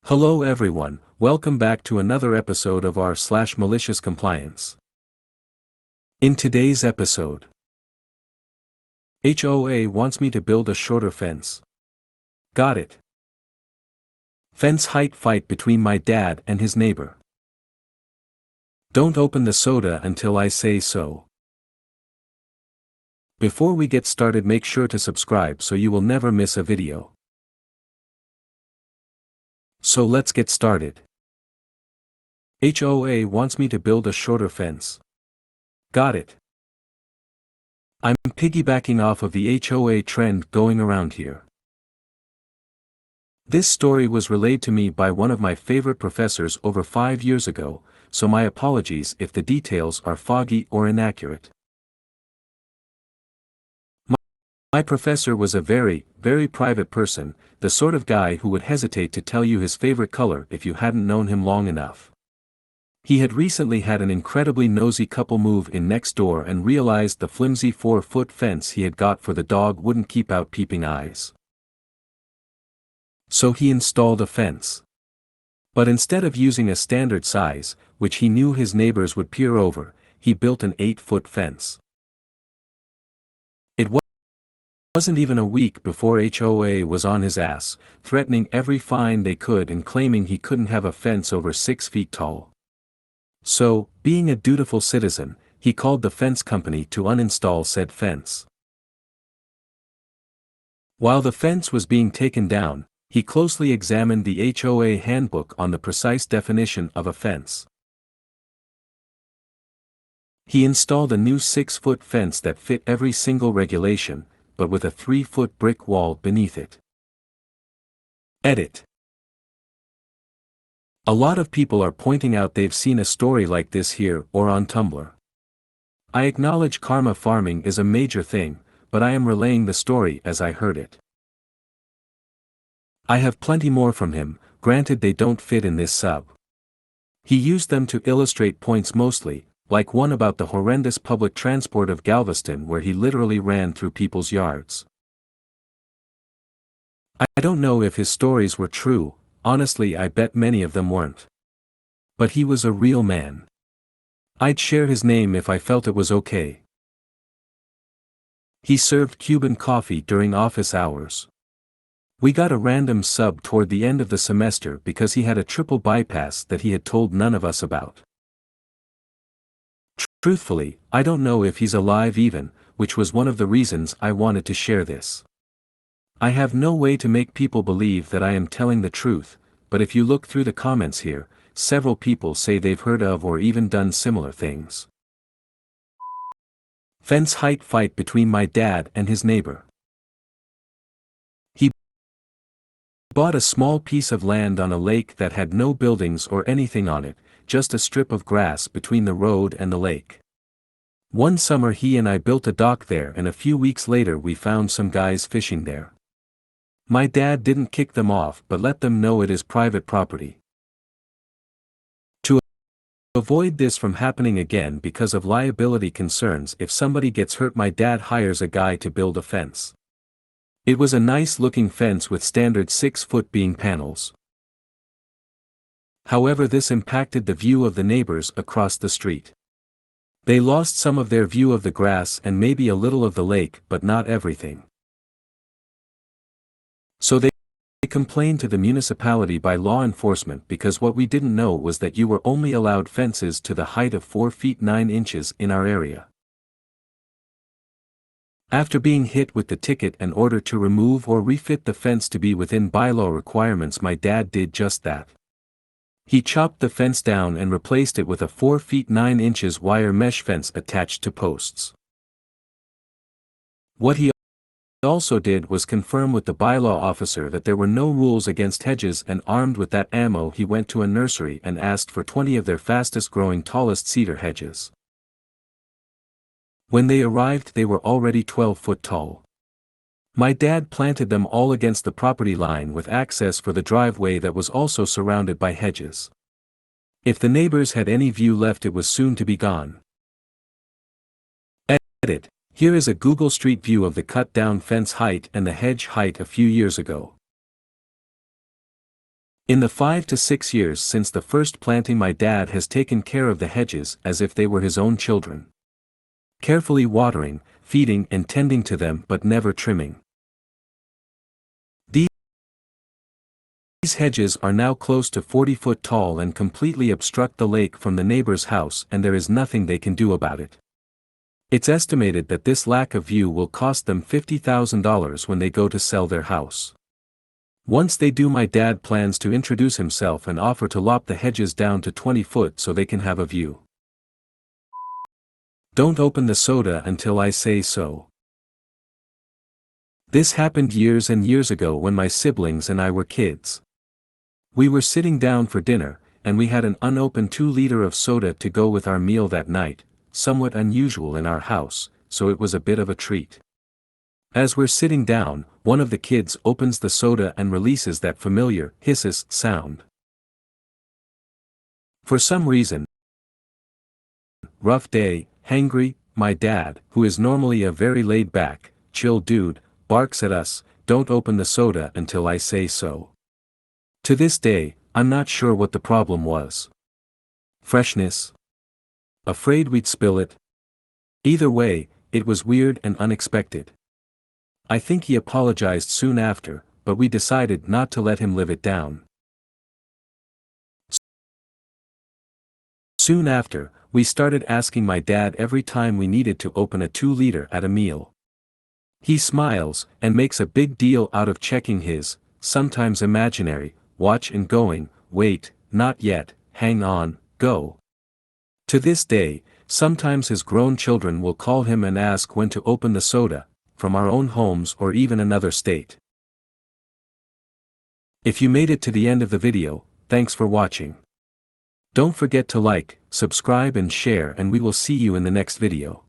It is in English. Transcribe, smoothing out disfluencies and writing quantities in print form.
Hello everyone, welcome back to another episode of our Malicious Compliance. In today's episode, HOA wants me to build a shorter fence. Got it. Fence height fight between my dad and his neighbor. Don't open the soda until I say so. Before we get started, make sure to subscribe so you will never miss a video. So let's get started. HOA wants me to build a shorter fence. Got it. I'm piggybacking off of the HOA trend going around here. This story was relayed to me by one of my favorite professors over 5 years ago, so my apologies if the details are foggy or inaccurate. My professor was a very, very private person, the sort of guy who would hesitate to tell you his favorite color if you hadn't known him long enough. He had recently had an incredibly nosy couple move in next door and realized the flimsy 4-foot fence he had got for the dog wouldn't keep out peeping eyes. So he installed a fence. But instead of using a standard size, which he knew his neighbors would peer over, he built an 8-foot fence. It wasn't even a week before HOA was on his ass, threatening every fine they could and claiming he couldn't have a fence over 6 feet tall. So, being a dutiful citizen, he called the fence company to uninstall said fence. While the fence was being taken down, he closely examined the HOA handbook on the precise definition of a fence. He installed a new 6-foot fence that fit every single regulation, but with a 3-foot brick wall beneath it. Edit. A lot of people are pointing out they've seen a story like this here or on Tumblr. I acknowledge karma farming is a major thing, but I am relaying the story as I heard it. I have plenty more from him, granted they don't fit in this sub. He used them to illustrate points mostly, like one about the horrendous public transport of Galveston where he literally ran through people's yards. I don't know if his stories were true, honestly I bet many of them weren't. But he was a real man. I'd share his name if I felt it was okay. He served Cuban coffee during office hours. We got a random sub toward the end of the semester because he had a triple bypass that he had told none of us about. Truthfully, I don't know if he's alive even, which was one of the reasons I wanted to share this. I have no way to make people believe that I am telling the truth, but if you look through the comments here, several people say they've heard of or even done similar things. Fence height fight between my dad and his neighbor. He bought a small piece of land on a lake that had no buildings or anything on it, just a strip of grass between the road and the lake. One summer he and I built a dock there and a few weeks later we found some guys fishing there. My dad didn't kick them off but let them know it is private property. To avoid this from happening again because of liability concerns if somebody gets hurt, my dad hires a guy to build a fence. It was a nice looking fence with standard 6-foot beam panels. However, this impacted the view of the neighbors across the street. They lost some of their view of the grass and maybe a little of the lake, but not everything. So they complained to the municipality by law enforcement because what we didn't know was that you were only allowed fences to the height of 4 feet 9 inches in our area. After being hit with the ticket and ordered to remove or refit the fence to be within bylaw requirements, my dad did just that. He chopped the fence down and replaced it with a 4 feet 9 inches wire mesh fence attached to posts. What he also did was confirm with the bylaw officer that there were no rules against hedges, and armed with that ammo he went to a nursery and asked for 20 of their fastest growing tallest cedar hedges. When they arrived they were already 12 foot tall. My dad planted them all against the property line with access for the driveway that was also surrounded by hedges. If the neighbors had any view left, it was soon to be gone. Edit. Here is a Google Street View of the cut-down fence height and the hedge height a few years ago. In the 5 to 6 years since the first planting, my dad has taken care of the hedges as if they were his own children. Carefully watering, feeding and tending to them but never trimming. These hedges are now close to 40 foot tall and completely obstruct the lake from the neighbor's house, and there is nothing they can do about it. It's estimated that this lack of view will cost them $50,000 when they go to sell their house. Once they do, my dad plans to introduce himself and offer to lop the hedges down to 20 foot so they can have a view. Don't open the soda until I say so. This happened years and years ago when my siblings and I were kids. We were sitting down for dinner, and we had an unopened 2-liter of soda to go with our meal that night, somewhat unusual in our house, so it was a bit of a treat. As we're sitting down, one of the kids opens the soda and releases that familiar hisses sound. For some reason, rough day, hangry, my dad, who is normally a very laid-back, chill dude, barks at us, "Don't open the soda until I say so." To this day, I'm not sure what the problem was. Freshness? Afraid we'd spill it? Either way, it was weird and unexpected. I think he apologized soon after, but we decided not to let him live it down. Soon after, we started asking my dad every time we needed to open a 2-liter at a meal. He smiles and makes a big deal out of checking his, sometimes imaginary, watch and going, "Wait, not yet, hang on, go." To this day, sometimes his grown children will call him and ask when to open the soda, from our own homes or even another state. If you made it to the end of the video, thanks for watching. Don't forget to like, subscribe and share, and we will see you in the next video.